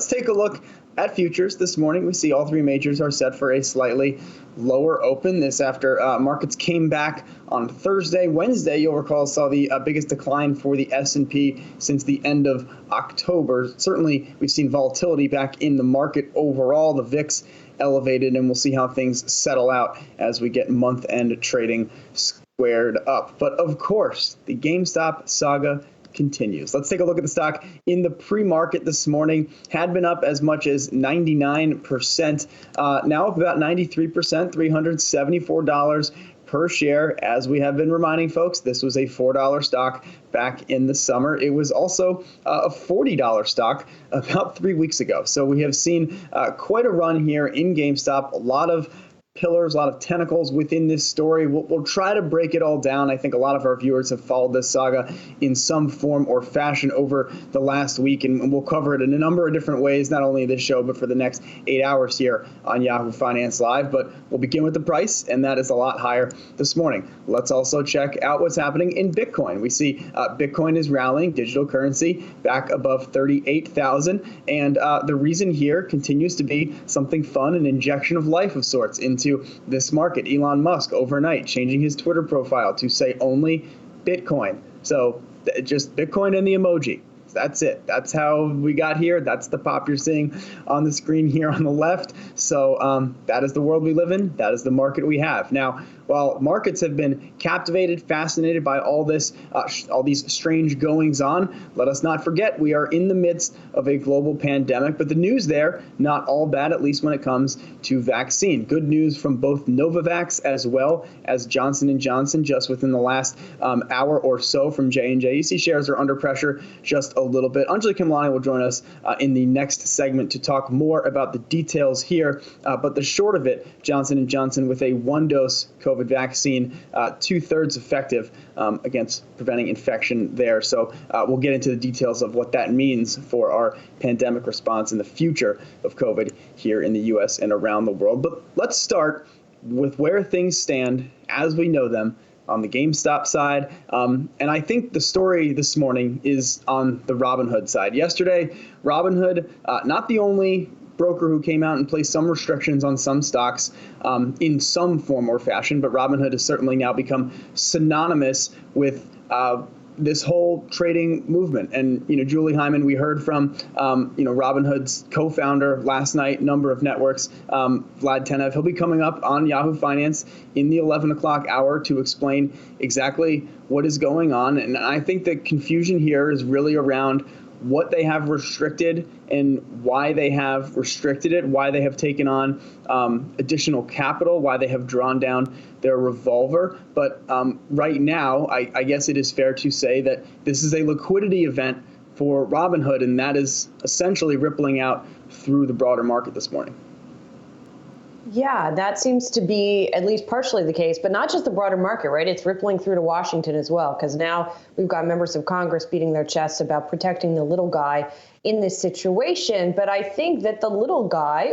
let's take a look at futures this morning. We see all three majors are set for a slightly lower open. This after markets came back on Thursday. Wednesday, you'll recall, saw the biggest decline for the S&P since the end of October. Certainly, we've seen volatility back in the market overall. The VIX elevated, and we'll see how things settle out as we get month-end trading squared up. But of course, the GameStop saga continues. Let's take a look at the stock in the pre-market this morning. Had been up as much as 99%, now up about 93%, $374 per share. As we have been reminding folks, this was a $4 stock back in the summer. It was also a $40 stock about 3 weeks ago. So we have seen quite a run here in GameStop. A lot of pillars, a lot of tentacles within this story. We'll try to break it all down. I think a lot of our viewers have followed this saga in some form or fashion over the last week, and we'll cover it in a number of different ways, not only this show, but for the next 8 hours here on Yahoo Finance Live. But we'll begin with the price, and that is a lot higher this morning. Let's also check out what's happening in Bitcoin. We see Bitcoin is rallying, digital currency back above 38,000, and the reason here continues to be something fun, an injection of life of sorts into this market. Elon Musk overnight changing his Twitter profile to say only Bitcoin. So just Bitcoin and the emoji. That's it. That's how we got here. That's the pop you're seeing on the screen here on the left. So that is the world we live in. That is the market we have. Now, while markets have been captivated, fascinated by all this, all these strange goings on, let us not forget we are in the midst of a global pandemic. But the news there, not all bad, at least when it comes to vaccine. Good news from both Novavax as well as Johnson & Johnson just within the last hour or so from J&J. You see shares are under pressure just a little bit. Anjali Kimlani will join us in the next segment to talk more about the details here. But the short of it, Johnson & Johnson with a one-dose COVID vaccine, 2/3 effective against preventing infection there. So we'll get into the details of what that means for our pandemic response in the future of COVID here in the U.S. and around the world. But let's start with where things stand as we know them on the GameStop side. And I think the story this morning is on the Robinhood side. Yesterday, Robinhood, not the only broker who came out and placed some restrictions on some stocks in some form or fashion, but Robinhood has certainly now become synonymous with this whole trading movement. And, Julie Hyman, we heard from, Robinhood's co-founder last night, number of networks, Vlad Tenev. He'll be coming up on Yahoo Finance in the 11 o'clock hour to explain exactly what is going on. And I think the confusion here is really around what they have restricted and why they have restricted it, why they have taken on additional capital, why they have drawn down their revolver. But right now, I guess it is fair to say that this is a liquidity event for Robinhood, and that is essentially rippling out through the broader market this morning. Yeah, that seems to be at least partially the case, but not just the broader market, right? It's rippling through to Washington as well, because now we've got members of Congress beating their chests about protecting the little guy in this situation. But I think that the little guy,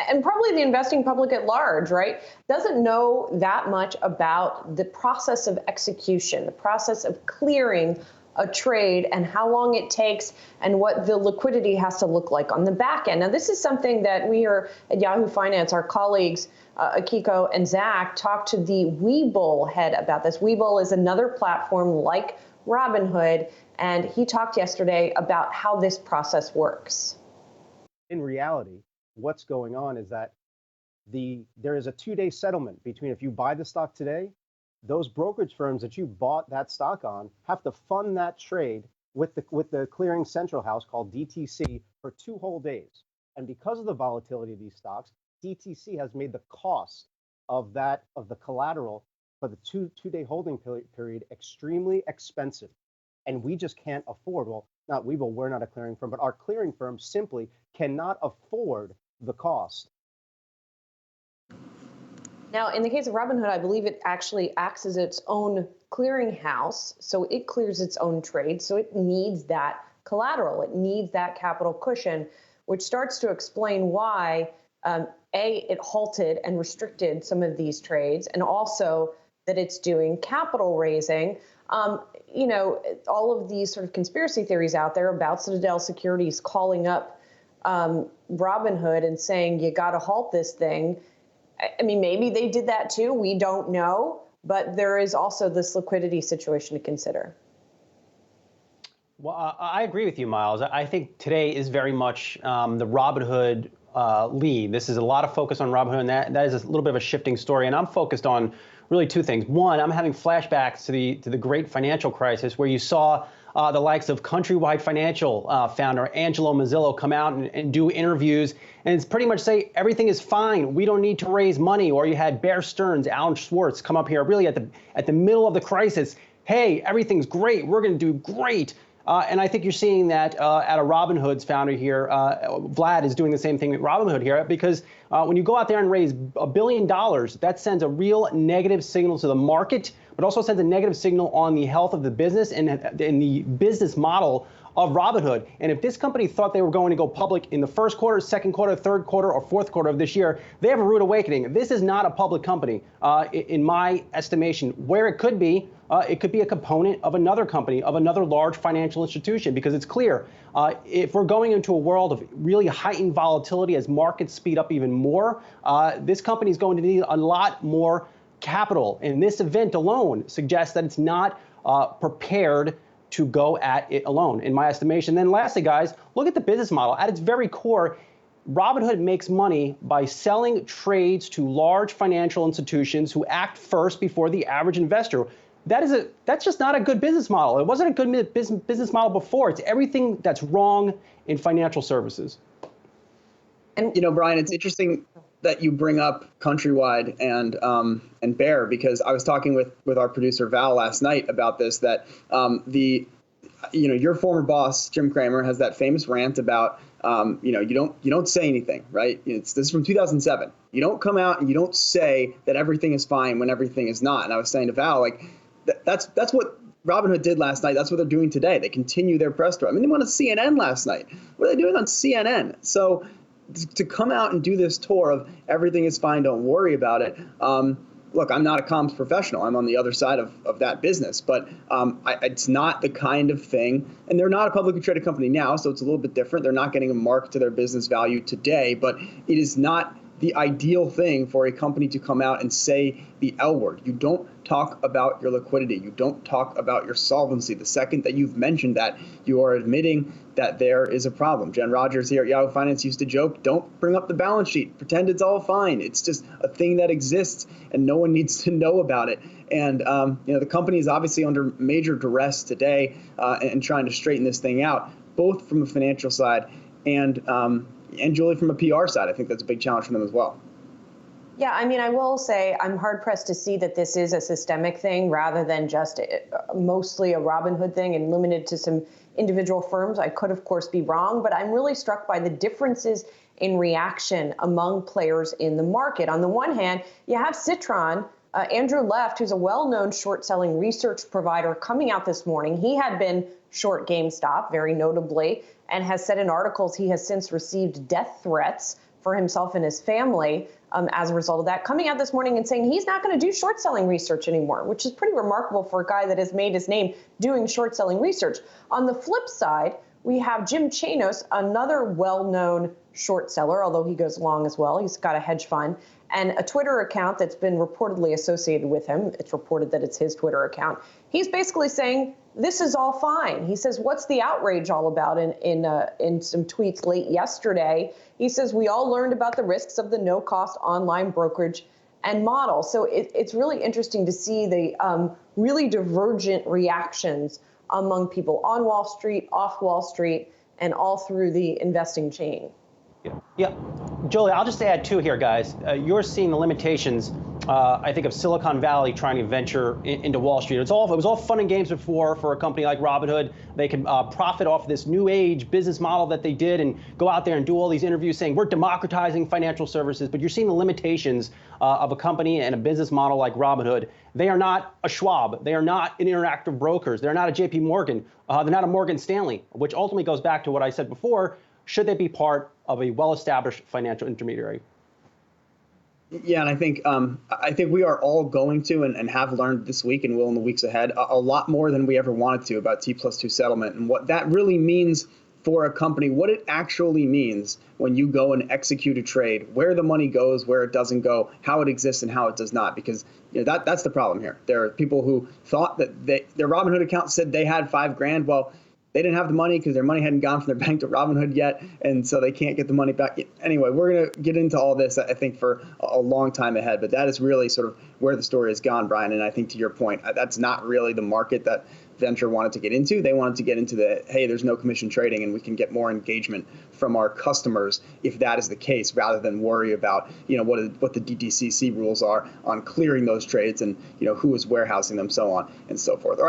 and probably the investing public at large, right, doesn't know that much about the process of execution, the process of clearing a trade and how long it takes and what the liquidity has to look like on the back end. Now, this is something that we here at Yahoo Finance, our colleagues, Akiko and Zach, talked to the Webull head about this. Webull is another platform like Robinhood, and he talked yesterday about how this process works. In reality, what's going on is that there is a 2-day settlement between if you buy the stock today, those brokerage firms that you bought that stock on have to fund that trade with the clearing central house called DTC for 2 whole days. And because of the volatility of these stocks, DTC has made the cost of the collateral for the two-day holding period extremely expensive. And we just can't afford, well, not we, but we're not a clearing firm, but our clearing firm simply cannot afford the cost. Now, in the case of Robinhood, I believe it actually acts as its own clearinghouse, so it clears its own trade, so it needs that collateral, it needs that capital cushion, which starts to explain why, it halted and restricted some of these trades, and also that it's doing capital raising. All of these sort of conspiracy theories out there about Citadel Securities calling up Robinhood and saying, you got to halt this thing. I mean, maybe they did that too. We don't know. But there is also this liquidity situation to consider. Well, I agree with you, Myles. I think today is very much the Robinhood lead. This is a lot of focus on Robinhood, and that is a little bit of a shifting story. And I'm focused on really two things. One, I'm having flashbacks to the great financial crisis, where you saw the likes of Countrywide Financial founder Angelo Mazzillo come out and do interviews, and it's pretty much say everything is fine. We don't need to raise money. Or you had Bear Stearns, Alan Schwartz come up here really at the middle of the crisis. Hey, everything's great. We're going to do great. And I think you're seeing that out of Robinhood's founder here. Vlad is doing the same thing with Robinhood here, because when you go out there and raise $1 billion, that sends a real negative signal to the market, but also sends a negative signal on the health of the business and the business model of Robinhood. And if this company thought they were going to go public in the first quarter, second quarter, third quarter, or fourth quarter of this year, they have a rude awakening. This is not a public company, in my estimation. Where it could be a component of another company, of another large financial institution, because it's clear if we're going into a world of really heightened volatility as markets speed up even more, this company is going to need a lot more capital. And this event alone suggests that it's not prepared to go at it alone, in my estimation. Then lastly, guys, look at the business model. At its very core, Robinhood makes money by selling trades to large financial institutions who act first before the average investor. That's just not a good business model. It wasn't a good business model before. It's everything that's wrong in financial services. And Brian, it's interesting that you bring up Countrywide and Bear, because I was talking with our producer Val last night about this. That your former boss Jim Cramer has that famous rant about you don't say anything, right? This is from 2007. You don't come out and you don't say that everything is fine when everything is not. And I was saying to Val, like, that's what Robinhood did last night. That's what they're doing today. They continue their press tour. I mean, they went on CNN last night. What are they doing on CNN? So to come out and do this tour of everything is fine, don't worry about it. Look, I'm not a comms professional. I'm on the other side of that business, but it's not the kind of thing, and they're not a publicly traded company now, so it's a little bit different. They're not getting a mark to their business value today, but it is not the ideal thing for a company to come out and say the L word. You don't talk about your liquidity. You don't talk about your solvency. The second that you've mentioned that, you are admitting that there is a problem. Jen Rogers here at Yahoo Finance used to joke, don't bring up the balance sheet. Pretend it's all fine. It's just a thing that exists, and no one needs to know about it. And the company is obviously under major duress today and trying to straighten this thing out, both from a financial side and Julie, from a PR side. I think that's a big challenge for them as well. Yeah, I mean, I will say I'm hard-pressed to see that this is a systemic thing rather than just mostly a Robinhood thing and limited to some individual firms. I could, of course, be wrong, but I'm really struck by the differences in reaction among players in the market. On the one hand, you have Citron, Andrew Left, who's a well-known short-selling research provider, coming out this morning. He had been short GameStop, very notably, and has said in articles he has since received death threats for himself and his family as a result of that, coming out this morning and saying he's not going to do short selling research anymore, which is pretty remarkable for a guy that has made his name doing short selling research. On the flip side, we have Jim Chanos, another well-known short seller, although he goes long as well. He's got a hedge fund and a Twitter account that's been reportedly associated with him. It's reported that it's his Twitter account. He's basically saying this is all fine. He says, what's the outrage all about? In some tweets late yesterday, he says, we all learned about the risks of the no-cost online brokerage and model. So it's really interesting to see the really divergent reactions among people on Wall Street, off Wall Street, and all through the investing chain. Yeah. Jolie, I'll just add too here, guys. You're seeing the limitations, I think, of Silicon Valley trying to venture into Wall Street. It was all fun and games before for a company like Robinhood. They could profit off this new age business model that they did and go out there and do all these interviews saying we're democratizing financial services. But you're seeing the limitations of a company and a business model like Robinhood. They are not a Schwab. They are not an Interactive Brokers. They're not a JP Morgan. They're not a Morgan Stanley, which ultimately goes back to what I said before. Should they be part of a well-established financial intermediary? Yeah, and I think we are all going to and have learned this week and will in the weeks ahead a lot more than we ever wanted to about T+2 settlement. And what that really means for a company what it actually means when you go and execute a trade, where the money goes, where it doesn't go, how it exists and how it does not. Because that's the problem here. There are people who thought that their Robinhood account said they had $5,000. Well, they didn't have the money because their money hadn't gone from their bank to Robinhood yet, and so they can't get the money back. Anyway, we're going to get into all this, I think, for a long time ahead, but that is really sort of where the story has gone, Brian, and I think to your point, that's not really the market that Venture wanted to get into. They wanted to get into the, hey, there's no commission trading and we can get more engagement from our customers if that is the case, rather than worry about, what the DTCC rules are on clearing those trades and, who is warehousing them, so on and so forth. All right.